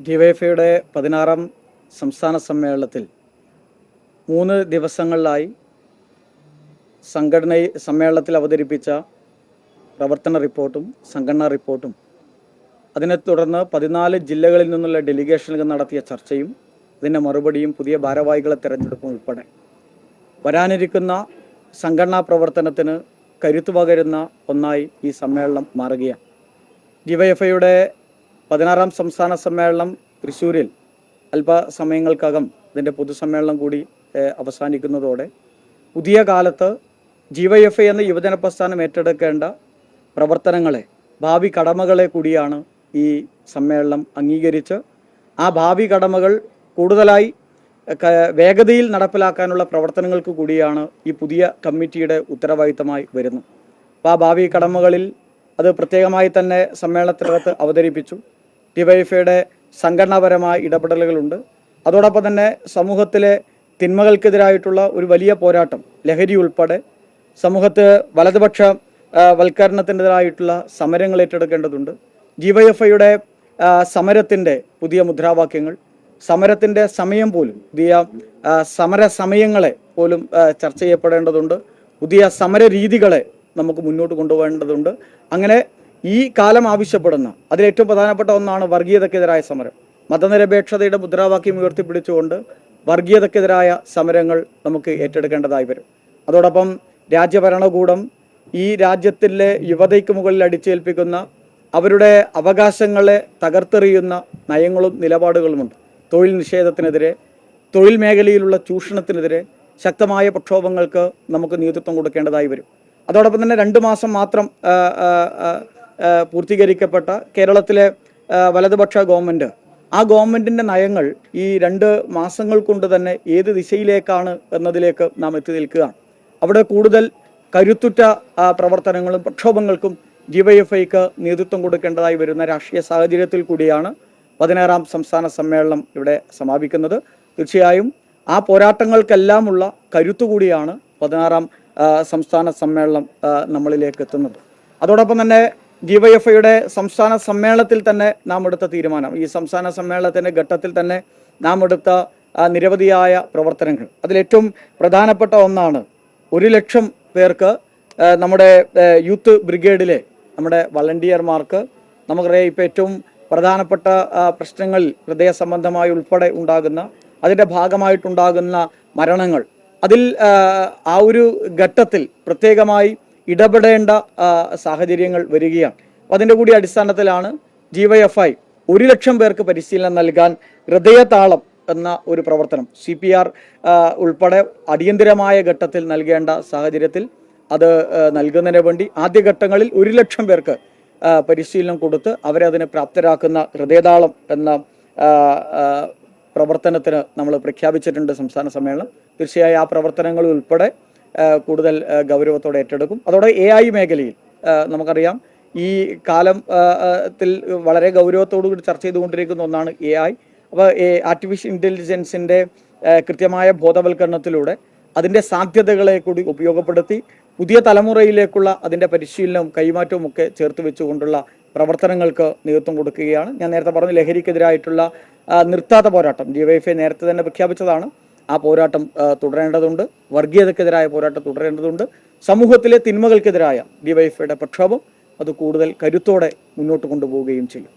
ഡിവൈഎഫ്ഐയുടെ 16ാം സംസ്ഥാന സമ്മേളനത്തിൽ 3 ദിവസങ്ങളിലായി സമ്മേളനത്തിൽ അവതരിപ്പിച്ച പ്രവർത്തന റിപ്പോർട്ടും സംഘടനാ റിപ്പോർട്ടും അതിനെ തുടർന്ന് 14 ജില്ലകളിൽ നിന്നുള്ള ഡെലിഗേഷനുകൾ നടത്തിയ ചർച്ചയും ഇതിൻ്റെ മറുപടിയും പുതിയ ഭാരവാഹികളെ തിരഞ്ഞെടുപ്പും ഉൾപ്പെടെ വരാനിരിക്കുന്ന സംഘടനാ പ്രവർത്തനത്തിന് കരുത്തു പകരുന്ന ഒന്നായി ഈ സമ്മേളനം മാറുകയാണ്. ഡിവൈഎഫ്ഐയുടെ 16ാം സംസ്ഥാന സമ്മേളനം തൃശ്ശൂരിൽ അല്പസമയങ്ങൾക്കകം ഇതിൻ്റെ പൊതുസമ്മേളനം കൂടി അവസാനിക്കുന്നതോടെ പുതിയ കാലത്ത് ഡിവൈഎഫ്ഐ എന്ന യുവജന പ്രസ്ഥാനം ഏറ്റെടുക്കേണ്ട പ്രവർത്തനങ്ങളെ, ഭാവി കടമകളെ കൂടിയാണ് ഈ സമ്മേളനം അംഗീകരിച്ച് ആ ഭാവി കടമകൾ കൂടുതലായി വേഗതയിൽ നടപ്പിലാക്കാനുള്ള പ്രവർത്തനങ്ങൾക്ക് കൂടിയാണ് ഈ പുതിയ കമ്മിറ്റിയുടെ ഉത്തരവാദിത്തമായി വരുന്നത്. അപ്പോൾ ആ ഭാവി കടമകളിൽ അത് പ്രത്യേകമായി തന്നെ സമ്മേളനത്തിനകത്ത് അവതരിപ്പിച്ചു. ഡിവൈഎഫ്ഐയുടെ സംഘടനാപരമായ ഇടപെടലുകളുണ്ട്. അതോടൊപ്പം തന്നെ സമൂഹത്തിലെ തിന്മകൾക്കെതിരായിട്ടുള്ള ഒരു വലിയ പോരാട്ടം, ലഹരി ഉൾപ്പെടെ സമൂഹത്ത് വലതുപക്ഷ വൽക്കരണത്തിനെതിരായിട്ടുള്ള സമരങ്ങൾ ഏറ്റെടുക്കേണ്ടതുണ്ട്. ഡിവൈഎഫ്ഐയുടെ സമരത്തിൻ്റെ പുതിയ മുദ്രാവാക്യങ്ങൾ, സമരത്തിൻ്റെ സമയം പോലും, പുതിയ സമര സമയങ്ങളെ പോലും ചർച്ച ചെയ്യപ്പെടേണ്ടതുണ്ട്. പുതിയ സമര രീതികളെ നമുക്ക് മുന്നോട്ട് കൊണ്ടുപോകേണ്ടതുണ്ട്. അങ്ങനെ ഈ കാലം ആവശ്യപ്പെടുന്ന അതിലേറ്റവും പ്രധാനപ്പെട്ട ഒന്നാണ് വർഗീയതക്കെതിരായ സമരം. മതനിരപേക്ഷതയുടെ മുദ്രാവാക്യം ഉയർത്തിപ്പിടിച്ചുകൊണ്ട് വർഗീയതക്കെതിരായ സമരങ്ങൾ നമുക്ക് ഏറ്റെടുക്കേണ്ടതായി വരും. അതോടൊപ്പം രാജ്യഭരണകൂടം ഈ രാജ്യത്തിലെ യുവതയ്ക്ക് മുകളിൽ അടിച്ചേൽപ്പിക്കുന്ന അവരുടെ അവകാശങ്ങളെ തകർത്തെറിയുന്ന നയങ്ങളും നിലപാടുകളുമുണ്ട്. തൊഴിൽ നിഷേധത്തിനെതിരെ, തൊഴിൽ മേഖലയിലുള്ള ചൂഷണത്തിനെതിരെ ശക്തമായ പ്രക്ഷോഭങ്ങൾക്ക് നമുക്ക് നേതൃത്വം കൊടുക്കേണ്ടതായി വരും. അതോടൊപ്പം തന്നെ 2 മാസം മാത്രം പൂർത്തീകരിക്കപ്പെട്ട കേരളത്തിലെ വലതുപക്ഷ ഗവൺമെൻറ്, ആ ഗവൺമെൻറ്റിൻ്റെ നയങ്ങൾ ഈ 2 മാസങ്ങൾ കൊണ്ട് തന്നെ ഏത് ദിശയിലേക്കാണ് എന്നതിലേക്ക് നാം എത്തി നിൽക്കുകയാണ്. അവിടെ കൂടുതൽ കരുത്തുറ്റ പ്രവർത്തനങ്ങളും പ്രക്ഷോഭങ്ങൾക്കും ഡിവൈഎഫ്ഐക്ക് നേതൃത്വം കൊടുക്കേണ്ടതായി വരുന്ന രാഷ്ട്രീയ സാഹചര്യത്തിൽ കൂടിയാണ് 16ാം സംസ്ഥാന സമ്മേളനം ഇവിടെ സമാപിക്കുന്നത്. തീർച്ചയായും ആ പോരാട്ടങ്ങൾക്കെല്ലാമുള്ള കരുത്തു കൂടിയാണ് 16ാം സംസ്ഥാന സമ്മേളനം നമ്മളിലേക്ക് എത്തുന്നത്. അതോടൊപ്പം തന്നെ ഡിവൈഎഫ്ഐയുടെ സംസ്ഥാന സമ്മേളനത്തിൽ തന്നെ നാം എടുത്ത തീരുമാനം, ഈ സംസ്ഥാന സമ്മേളനത്തിൻ്റെ ഘട്ടത്തിൽ തന്നെ നാം എടുത്ത നിരവധിയായ പ്രവർത്തനങ്ങൾ, അതിലേറ്റവും പ്രധാനപ്പെട്ട ഒന്നാണ് 1 ലക്ഷം പേർക്ക് നമ്മുടെ യൂത്ത് ബ്രിഗേഡിലെ നമ്മുടെ വളണ്ടിയർമാർക്ക്, നമുക്കറിയാം ഇപ്പോൾ ഏറ്റവും പ്രധാനപ്പെട്ട പ്രശ്നങ്ങൾ ഹൃദയ സംബന്ധമായി ഉൾപ്പെടെ ഉണ്ടാകുന്ന, അതിൻ്റെ ഭാഗമായിട്ടുണ്ടാകുന്ന മരണങ്ങൾ, അതിൽ ആ ഒരു ഘട്ടത്തിൽ പ്രത്യേകമായി ഇടപെടേണ്ട സാഹചര്യങ്ങൾ വരികയാണ്. അപ്പോൾ അതിൻ്റെ കൂടി അടിസ്ഥാനത്തിലാണ് ഡിവൈഎഫ്ഐ 1 ലക്ഷം പേർക്ക് പരിശീലനം നൽകാൻ ഹൃദയതാളം എന്ന ഒരു പ്രവർത്തനം CPR ഉൾപ്പെടെ അടിയന്തരമായ ഘട്ടത്തിൽ നൽകേണ്ട സാഹചര്യത്തിൽ അത് നൽകുന്നതിന് വേണ്ടി ആദ്യഘട്ടങ്ങളിൽ 1 ലക്ഷം പേർക്ക് പരിശീലനം കൊടുത്ത് അവരെ അതിനെ പ്രാപ്തരാക്കുന്ന ഹൃദയതാളം എന്ന പ്രവർത്തനത്തിന് നമ്മൾ പ്രഖ്യാപിച്ചിട്ടുണ്ട് സംസ്ഥാന സമ്മേളനം. തീർച്ചയായും ആ പ്രവർത്തനങ്ങൾ ഉൾപ്പെടെ കൂടുതൽ ഗൗരവത്തോടെ ഏറ്റെടുക്കും. അതോടെ AI മേഖലയിൽ നമുക്കറിയാം ഈ കാലത്തിൽ വളരെ ഗൗരവത്തോടു കൂടി ചർച്ച ചെയ്തുകൊണ്ടിരിക്കുന്ന ഒന്നാണ് AI. അപ്പോൾ ആർട്ടിഫിഷ്യൽ ഇൻ്റലിജൻസിൻ്റെ കൃത്യമായ ബോധവൽക്കരണത്തിലൂടെ അതിൻ്റെ സാധ്യതകളെ കൂടി ഉപയോഗപ്പെടുത്തി പുതിയ തലമുറയിലേക്കുള്ള അതിൻ്റെ പരിശീലനവും കൈമാറ്റവും ഒക്കെ ചേർത്ത് വെച്ചുകൊണ്ടുള്ള പ്രവർത്തനങ്ങൾക്ക് നേതൃത്വം കൊടുക്കുകയാണ്. ഞാൻ നേരത്തെ പറഞ്ഞ ലഹരിക്കെതിരായിട്ടുള്ള നിർത്താത്ത പോരാട്ടം ഡിവൈഎഫ്ഐ നേരത്തെ തന്നെ പ്രഖ്യാപിച്ചതാണ്. ആ പോരാട്ടം തുടരേണ്ടതുണ്ട്. വർഗീയതക്കെതിരായ പോരാട്ടം തുടരേണ്ടതുണ്ട്. സമൂഹത്തിലെ തിന്മകൾക്കെതിരായ ഡിവൈഎഫ്ഐയുടെ പ്രക്ഷോഭം അത് കൂടുതൽ കരുത്തോടെ മുന്നോട്ട് കൊണ്ടുപോവുകയും ചെയ്യും.